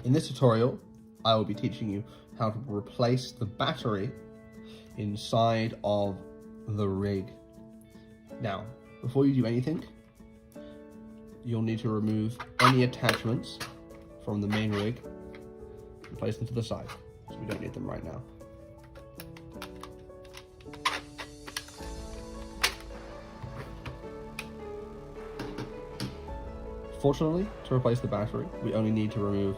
In this tutorial, I will be teaching you how to replace the battery inside of the rig. Now, before you do anything, you'll need to remove any attachments from the main rig and place them to the side, so we don't need them right now. Fortunately, to replace the battery, we only need to remove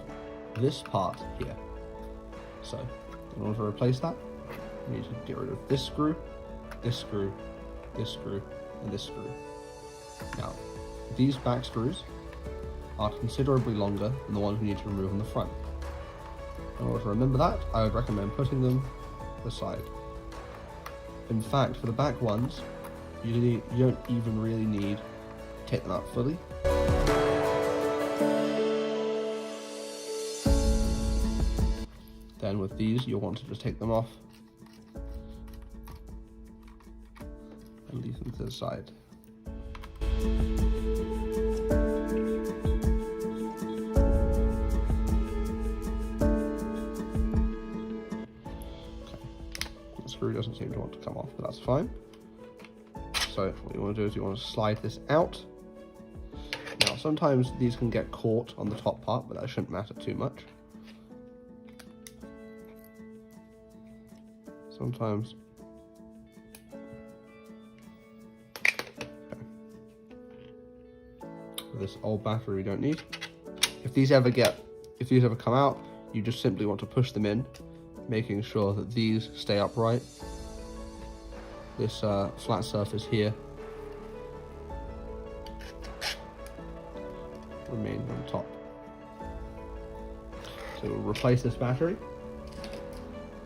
this part here. So, in order to replace that, we need to get rid of this screw, this screw, this screw, and this screw. Now, these back screws are considerably longer than the ones we need to remove on the front. In order to remember that, I would recommend putting them to the side. In fact, for the back ones, you don't even really need to take them out fully. Then with these, you'll want to just take them off and leave them to the side. Okay. The screw doesn't seem to want to come off, but that's fine. So what you want to do is you want to slide this out. Now sometimes these can get caught on the top part, but that shouldn't matter too much. Sometimes. Okay. This old battery we don't need. If these ever come out, you just simply want to push them in, making sure that these stay upright. This flat surface here remains on top. So we'll replace this battery,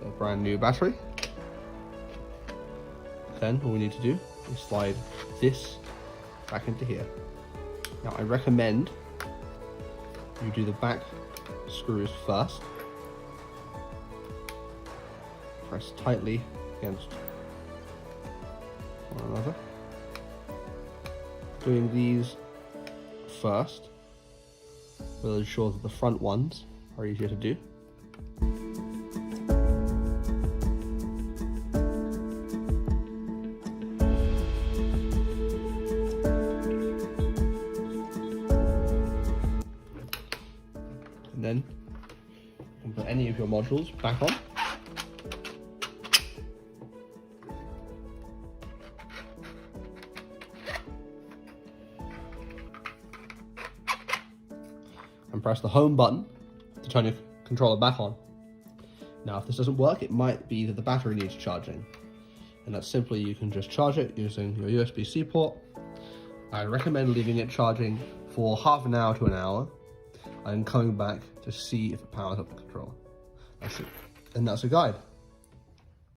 a brand new battery. Then all we need to do is slide this back into here. Now I recommend you do the back screws first. Press tightly against one another. Doing these first will ensure that the front ones are easier to do. And then you can put any of your modules back on. And press the home button to turn your controller back on. Now if this doesn't work, it might be that the battery needs charging. And that's simply, you can just charge it using your USB-C port. I recommend leaving it charging for half an hour to an hour and coming back to see if it powers up the controller. And that's a guide.